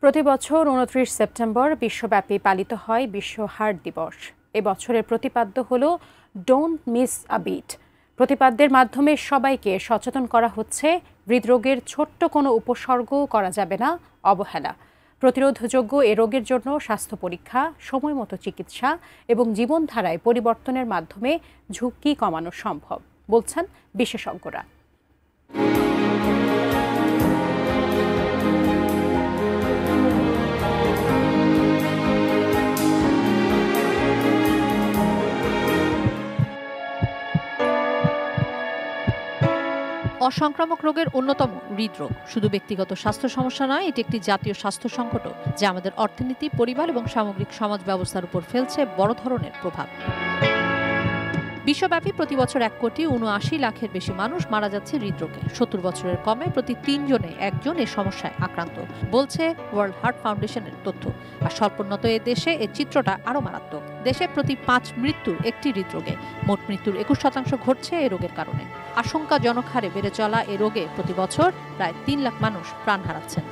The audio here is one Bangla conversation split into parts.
প্রতি বছর ২৯ সেপ্টেম্বর বিশ্বব্যাপী পালিত হয় বিশ্ব হার্ট দিবস। এবছরের প্রতিপাদ্য হল ডোন্ট মিস আ বিট। প্রতিপাদ্যের মাধ্যমে সবাইকে সচেতন করা হচ্ছে হৃদরোগের ছোট্ট কোনো উপসর্গও করা যাবে না অবহেলা। প্রতিরোধযোগ্য এ রোগের জন্য স্বাস্থ্য পরীক্ষা, সময়মতো চিকিৎসা এবং জীবনধারায় পরিবর্তনের মাধ্যমে ঝুঁকি কমানো সম্ভব বলছেন বিশেষজ্ঞরা। অসংক্রামক রোগের অন্যতম হৃদরোগ শুধু ব্যক্তিগত স্বাস্থ্য সমস্যা নয়, এটি একটি জাতীয় স্বাস্থ্য সংকটও, যা আমাদের অর্থনীতি, পরিবার এবং সামগ্রিক সমাজ ব্যবস্থার উপর ফেলছে বড় ধরনের প্রভাব। বিশ্বব্যাপী প্রতি বছর ১,৭৯,০০,০০০ বেশি মানুষ মারা যাচ্ছে হৃদরোগে। ৭০ বছরের কমে প্রতি ৩ জনে একজন এ সমস্যায় আক্রান্ত, বলছে ওয়ার্ল্ড হার্ট ফাউন্ডেশনের তথ্য। আর স্বল্পোন্নত এ দেশে এর চিত্রটা আরও মারাত্মক। দেশে প্রতি ৫ মৃত্যুর একটি হৃদরোগে। মোট মৃত্যুর ২১% ঘটছে এ রোগের কারণে। আশঙ্কাজনক হারে বেড়ে চলা এ রোগে প্রতি বছর প্রায় ৩ লাখ মানুষ প্রাণ হারাচ্ছেন।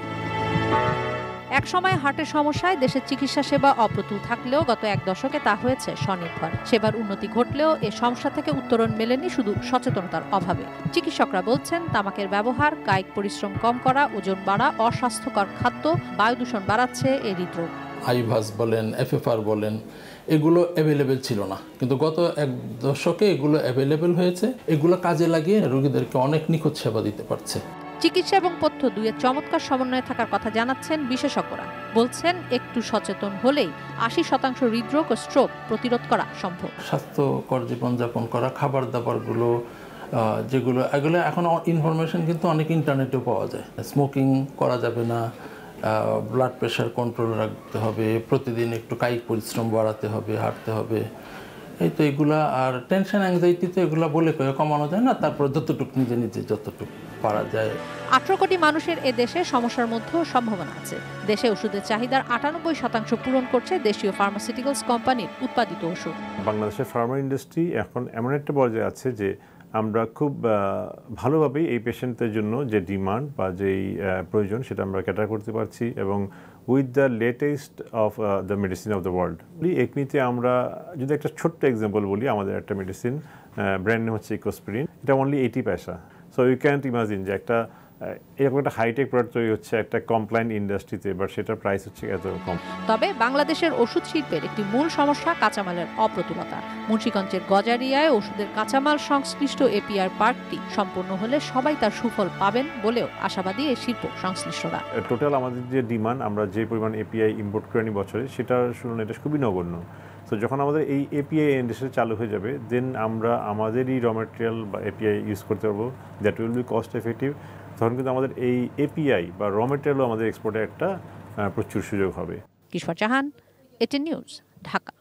এক সময় হার্টের সমস্যায় দেশের চিকিৎসা সেবা অপ্রতুল থাকলেও গত ১ দশকে তা হয়েছে স্বনির্ভর। সেবার উন্নতি ঘটলেও এ সমস্যা থেকে উত্তরণ মেলেনি শুধু সচেতনতার অভাবে। চিকিৎসকরা বলছেন, তামাকের ব্যবহার, কায়িক পরিশ্রম কম করা, ওজন বাড়া, অস্বাস্থ্যকর খাদ্য, বায়ু দূষণ বাড়াচ্ছে এই হৃদরোগ। আইভাস বলেন, এফএফআর বলেন, এগুলো অ্যাভেলেবেল ছিল না, কিন্তু গত ১ দশকে এগুলো অ্যাভেলেবেল হয়েছে। এগুলো কাজে লাগিয়ে রোগীদেরকে অনেক নিখুঁত সেবা দিতে পারছে। চিকিৎসা এবং পথ্য দুইয়ের চমৎকার সমন্বয়ে থাকার কথা জানাচ্ছেন বিশেষজ্ঞরা। বলছেন, একটু সচেতন হলেই ৮০% হৃদরোগ ও স্ট্রোক প্রতিরোধ করা সম্ভব। স্বাস্থ্যকর জীবনযাপন করা, খাবার দাবারগুলো যেগুলো এগুলো এখন ইনফরমেশন কিন্তু অনেক ইন্টারনেটেও পাওয়া যায়। স্মোকিং করা যাবে না, ব্লাড প্রেশার কন্ট্রোল রাখতে হবে, প্রতিদিন একটু কায়িক পরিশ্রম বাড়াতে হবে, হাঁটতে হবে। এই তো এগুলা। আর টেনশন অ্যাংজাইটি তো এগুলো বলে কমানো যায় না, তারপর যতটুকু নিজে যতটুকু পারা যায়। ১৮ কোটি মানুষের এ দেশে সমস্যার মধ্যেও সম্ভাবনা আছে। দেশে ওষুধের চাহিদার ৯৮% পূরণ করছে দেশীয় ফার্মাসিউটিক্যালস কোম্পানির উৎপাদিত ওষুধ। বাংলাদেশের ফার্মা ইন্ডাস্ট্রি এখন এমন একটা পর্যায়ে আছে যে আমরা খুব ভালোভাবেই এই পেশেন্টদের জন্য যে ডিমান্ড বা যেই প্রয়োজন সেটা আমরা ক্যাটার করতে পারছি, এবং with the latest of the medicine of the world. এমনিতে আমরা যদি একটা ছোট্ট এক্সাম্পল বলি, আমাদের একটা মেডিসিন ব্র্যান্ড নেম হচ্ছে ইকোস্পিরিন। এটা অনলি 80 পয়সা। সো ইউ ক্যান্ট ইমাজিন যে একটা এরকম একটা হাইটেক প্রোডাক্ট তৈরি হচ্ছে একটা কমপ্লায়েন্ট ইন্ডাস্ট্রিতে, বাট সেটার প্রাইস হচ্ছে এত কম। তবে বাংলাদেশের ওষুধ শিল্পের একটি মূল সমস্যা কাঁচামালের অপ্রতুলতা। মুন্সিগঞ্জের গজারিয়ায় ওষুধের কাঁচামাল সংশ্লিষ্ট এপিআর পার্কটি সম্পূর্ণ হলে সবাই তার সুফল পাবেন বলেও আশাবাদী এই শিল্প সংশ্লিষ্টরা। টোটাল আমাদের যে ডিমান্ড, আমরা যে পরিমাণ এপিআই ইম্পোর্ট করে নিই বছরে, সেটার শুনুন এটা খুবই নগণ্য। তো যখন আমাদের এই এপিআই ইন্ডাস্ট্রি চালু হয়ে যাবে, দেন আমরা আমাদেরই র মেটেরিয়াল বা এপিআই ইউজ করতে পারবো, that will be cost effective. তখন কিন্তু আমাদের এই এপিআই বা র মেটেরিয়ালও আমাদের এক্সপোর্টে একটা প্রচুর সুযোগ হবে। কিশোর জাহান, এটিএন নিউজ, ঢাকা।